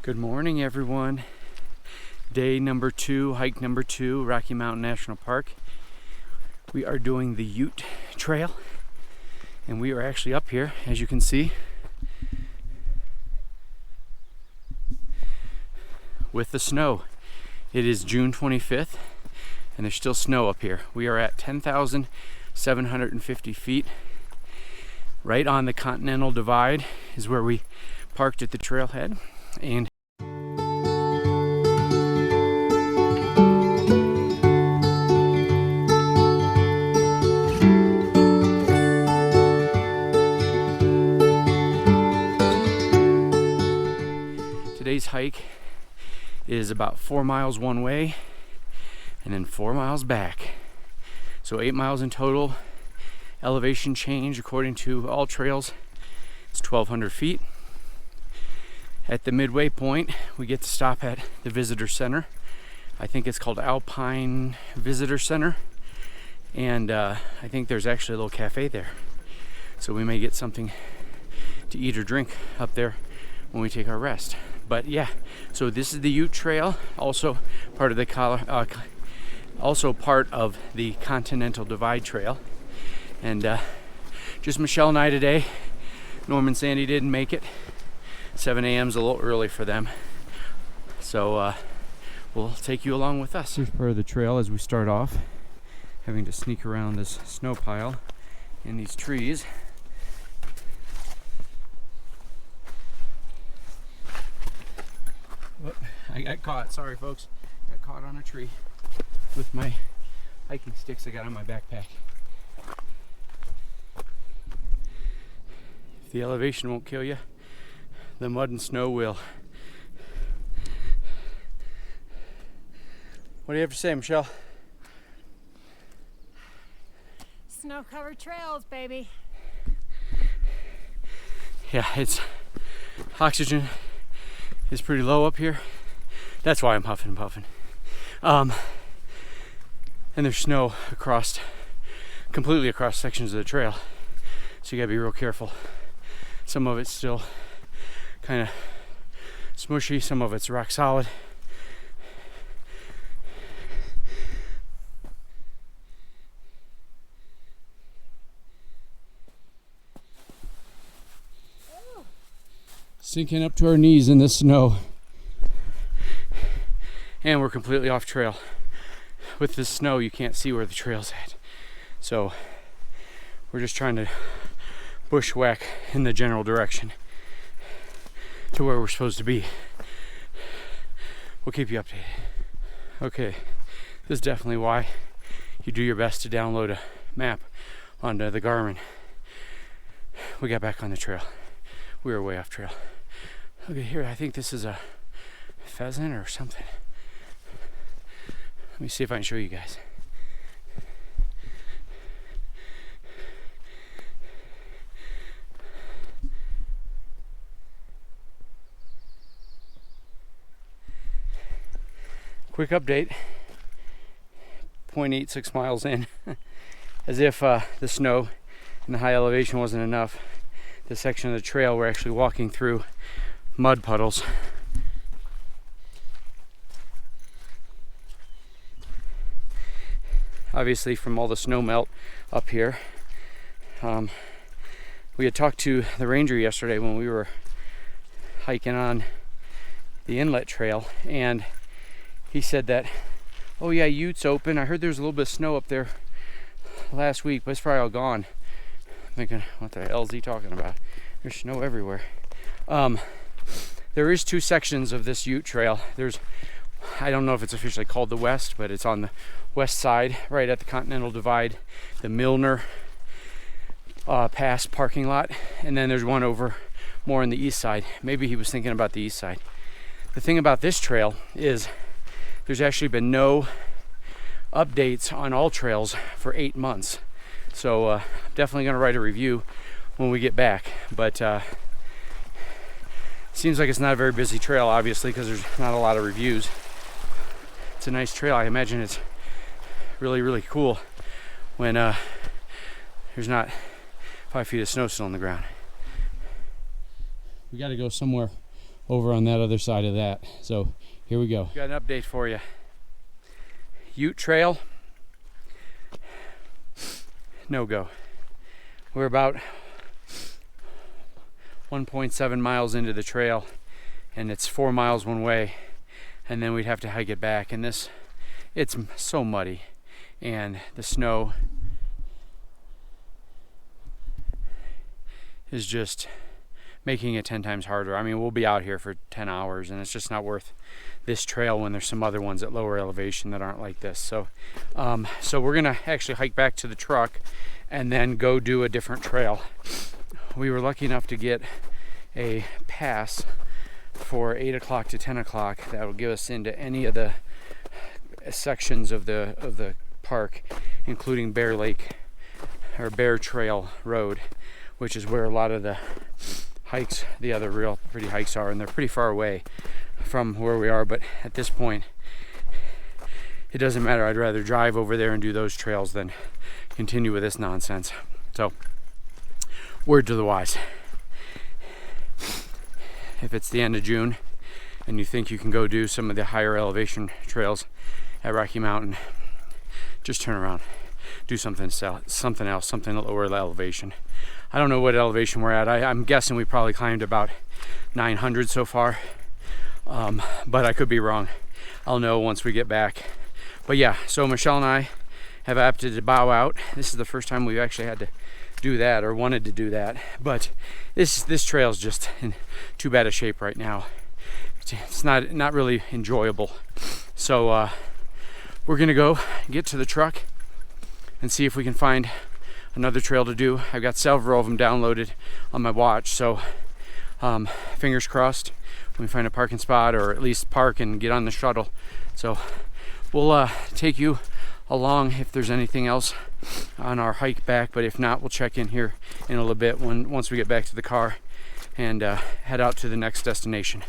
Good morning, everyone. Day number 2, hike number 2, Rocky Mountain National Park. We are doing the Ute Trail, and we are actually up here, as you can see, with the snow. It is June 25th, and there's still snow up here. We are at 10,750 feet. Right on the Continental Divide is where we parked at the trailhead, and today's hike is about 4 miles one way and then 4 miles back. So 8 miles in total. Elevation change, according to all trails, is 1,200 feet. At the midway point, we get to stop at the visitor center. I think it's called Alpine Visitor Center. And I think there's actually a little cafe there. So we may get something to eat or drink up there when we take our rest. But yeah, so this is the Ute Trail, also part of the Continental Divide Trail. And just Michelle and I today. Norm and Sandy didn't make it. 7 a.m. is a little early for them. So we'll take you along with us. Here's part of the trail as we start off, having to sneak around this snow pile and these trees. Whoop, I got caught. Sorry, folks. Got caught on a tree with my hiking sticks I got on my backpack. If the elevation won't kill you, the mud and snow will. What do you have to say, Michelle? Snow-covered trails, baby. Yeah, it's oxygen is pretty low up here. That's why I'm huffing and puffing. And there's snow completely across sections of the trail. So you gotta be real careful. Some of it's still kind of smushy, some of it's rock solid. Sinking up to our knees in this snow. And we're completely off trail. With this snow, you can't see where the trail's at. So we're just trying to bushwhack in the general direction to where we're supposed to be. We'll keep you updated. Okay, this is definitely why you do your best to download a map onto the Garmin. We got back on the trail. We were way off trail. Okay, here, I think this is a pheasant or something. Let me see if I can show you guys. Quick update, 0.86 miles in. As if the snow and the high elevation wasn't enough, the section of the trail we're actually walking through mud puddles. Obviously from all the snow melt up here. We had talked to the ranger yesterday when we were hiking on the inlet trail, and he said that, oh yeah, Ute's open. I heard there was a little bit of snow up there last week, but it's probably all gone. I'm thinking, what the hell is he talking about? There's snow everywhere. There is 2 sections of this Ute Trail. I don't know if it's officially called the West, but it's on the west side, right at the Continental Divide, the Milner Pass parking lot. And then there's one over more on the east side. Maybe he was thinking about the east side. The thing about this trail is there's actually been no updates on all trails for 8 months. So I'm definitely going to write a review when we get back. But seems like it's not a very busy trail, obviously, because there's not a lot of reviews. It's a nice trail. I imagine it's really, really cool when there's not 5 feet of snow still on the ground. We got to go somewhere over on that other side of that. So here we go. Got an update for you. Ute Trail, no go. We're about 1.7 miles into the trail, and it's 4 miles one way, and then we'd have to hike it back. And it's so muddy, and the snow is just making it 10 times harder. I mean, we'll be out here for 10 hours, and it's just not worth this trail when there's some other ones at lower elevation that aren't like this. So we're gonna actually hike back to the truck and then go do a different trail. We were lucky enough to get a pass for 8 o'clock to 10 o'clock that will give us into any of the sections of the park, including Bear Lake or Bear Trail Road, which is where a lot of the hikes, the other real pretty hikes are, and they're pretty far away from where we are. But at this point, it doesn't matter. I'd rather drive over there and do those trails than continue with this nonsense. So, word to the wise. If it's the end of June and you think you can go do some of the higher elevation trails at Rocky Mountain, just turn around, do something else, something at lower elevation. I don't know what elevation we're at. I'm guessing we probably climbed about 900 so far, but I could be wrong. I'll know once we get back. But yeah, so Michelle and I have opted to bow out. This is the first time we've actually had to do that or wanted to do that, but this trail's just in too bad a shape right now. It's not really enjoyable. So we're gonna go get to the truck and see if we can find another trail to do. I've got several of them downloaded on my watch, so fingers crossed we find a parking spot, or at least park and get on the shuttle. So we'll take you along if there's anything else on our hike back, but if not, we'll check in here in a little bit once we get back to the car and head out to the next destination.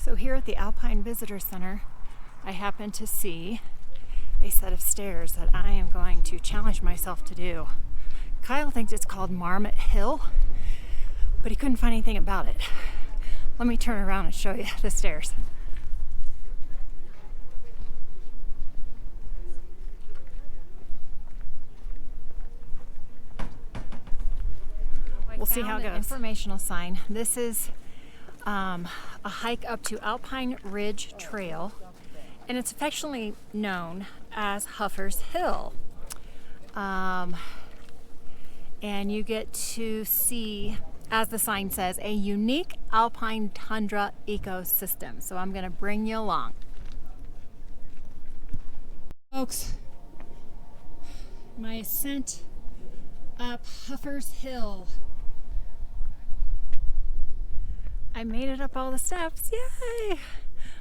So here at the Alpine Visitor Center, I happen to see a set of stairs that I am going to challenge myself to do. Kyle thinks it's called Marmot Hill, but he couldn't find anything about it. Let me turn around and show you the stairs. We'll see how it goes. Informational sign. This is a hike up to Alpine Ridge Trail, and it's affectionately known as Uffers Hill. And you get to see, as the sign says, a unique alpine tundra ecosystem. So I'm going to bring you along. Folks, my ascent up Uffers Hill. I made it up all the steps. Yay!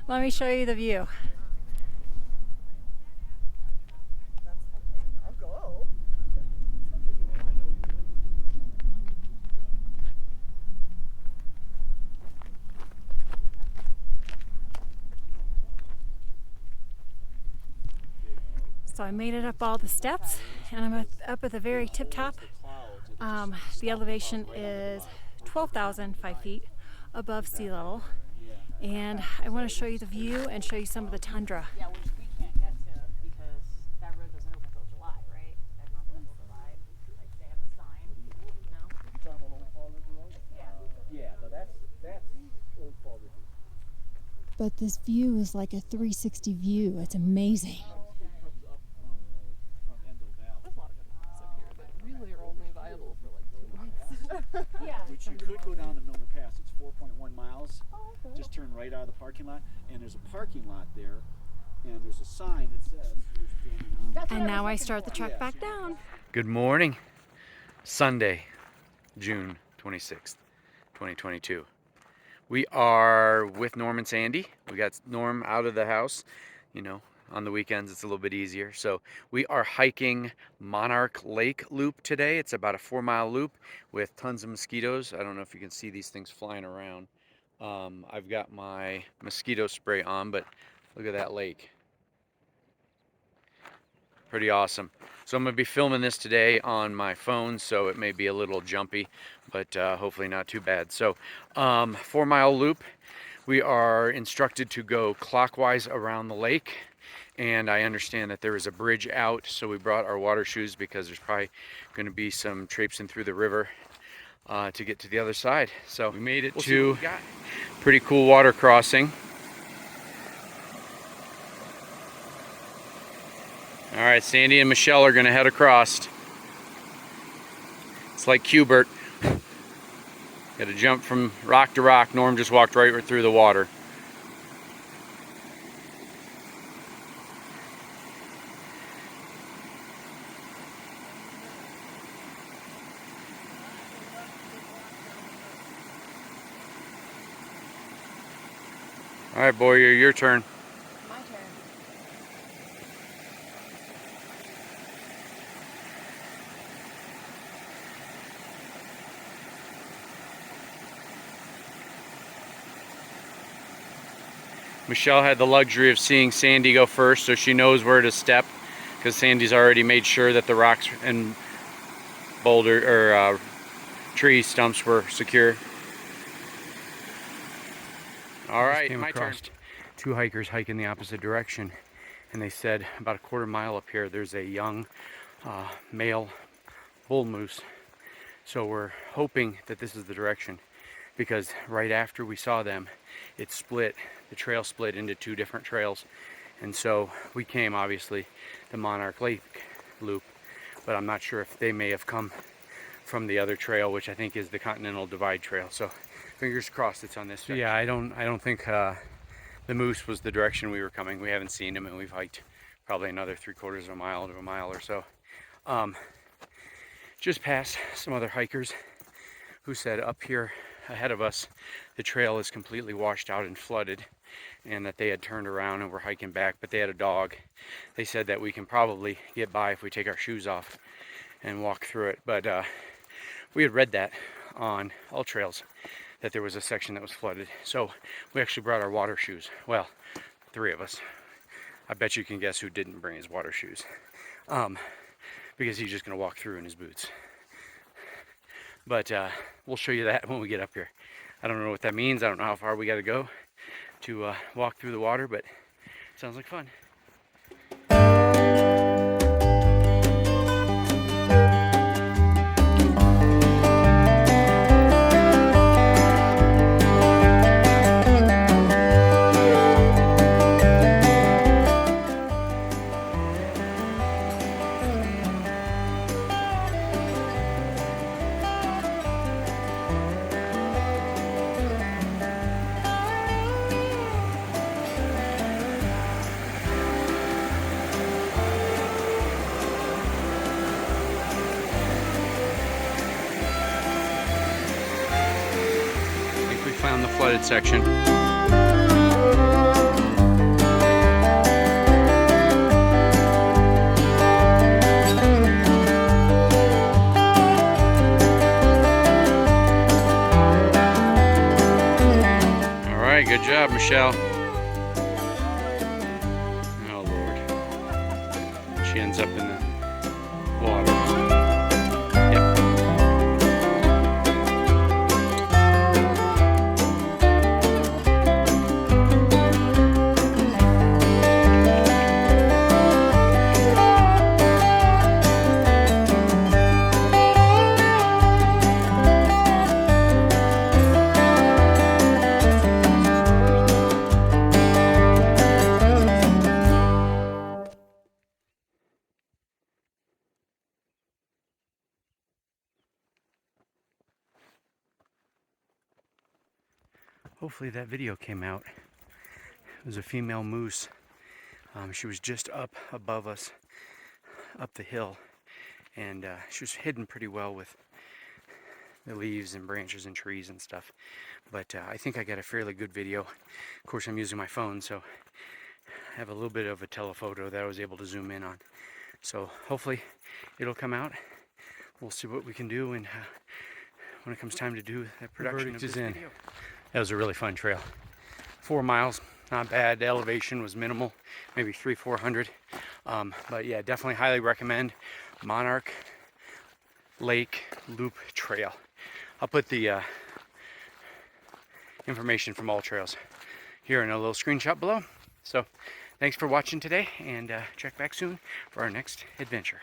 Let me show you the view. I'll go. So I made it up all the steps, and I'm up at the very tip top. The elevation is 12,005 feet above sea level, and I want to show you the view and show you some of the tundra. Yeah, which we can't get to because that road doesn't open until July, right? That month until July. Like they have the sign. No? You talking about Old Fall River Road? Yeah. Yeah, no, that's Old Fall River. But this view is like a 360 view. It's amazing. It comes up from Endo Valley. There's a lot of good ones up here, but really are only viable for like 2 months. Yeah. Which you could go down to Milner Pass. It's 4.1 miles. Oh, okay. Just turn right out of the parking lot, and there's a parking lot there, and there's a sign that says who's filming on. That's what And I now was I looking start for. the truck back down. Good morning. Sunday, June 26th, 2022. We are with Norm and Sandy. We got Norm out of the house, On the weekends, it's a little bit easier. So we are hiking Monarch Lake Loop today. It's about a 4-mile loop with tons of mosquitoes. I don't know if you can see these things flying around. I've got my mosquito spray on, but look at that lake. Pretty awesome. So I'm going to be filming this today on my phone, so it may be a little jumpy, but hopefully not too bad. So 4-mile loop. We are instructed to go clockwise around the lake, and I understand that there is a bridge out, so we brought our water shoes because there's probably going to be some traipsing through the river to get to the other side. So we made it to pretty cool water crossing. All right, Sandy and Michelle are going to head across. It's like Q-Bert. Got to jump from rock to rock. Norm just walked right through the water. All right, Boyer, your turn. My turn. Michelle had the luxury of seeing Sandy go first, so she knows where to step, because Sandy's already made sure that the rocks and boulder or tree stumps were secure. All right, my turn. Two hikers hiking the opposite direction, and they said about a 1/4 mile up here there's a young male bull moose. So we're hoping that this is the direction, because right after we saw them, it split. The trail split into 2 different trails, and so we came obviously the Monarch Lake Loop, but I'm not sure if they may have come from the other trail, which I think is the Continental Divide Trail. So fingers crossed it's on this section. Yeah, I don't think the moose was the direction we were coming. We haven't seen him, and we've hiked probably another 3/4 of a mile to a mile or so. Just past some other hikers who said up here ahead of us the trail is completely washed out and flooded, and that they had turned around and were hiking back, but they had a dog. They said that we can probably get by if we take our shoes off and walk through it, but we had read that on all trails that there was a section that was flooded, so we actually brought our water shoes. Well, 3 of us. I bet you can guess who didn't bring his water shoes, because he's just gonna walk through in his boots. But we'll show you that when we get up here. I don't know what that means. I don't know how far we got to go to walk through the water, but it sounds like fun. Found the flooded section. All right, good job, Michelle. Oh Lord, she ends up in the water. Hopefully that video came out. It was a female moose. She was just up above us, up the hill, and she was hidden pretty well with the leaves and branches and trees and stuff. But I think I got a fairly good video. Of course, I'm using my phone, so have a little bit of a telephoto that I was able to zoom in on. So hopefully it'll come out. We'll see what we can do, and when it comes time to do the production of this video. That was a really fun trail. 4 miles, not bad. The elevation was minimal, maybe 300-400. But yeah, definitely highly recommend Monarch Lake Loop Trail. I'll put the information from all trails here in a little screenshot below. So thanks for watching today, and check back soon for our next adventure.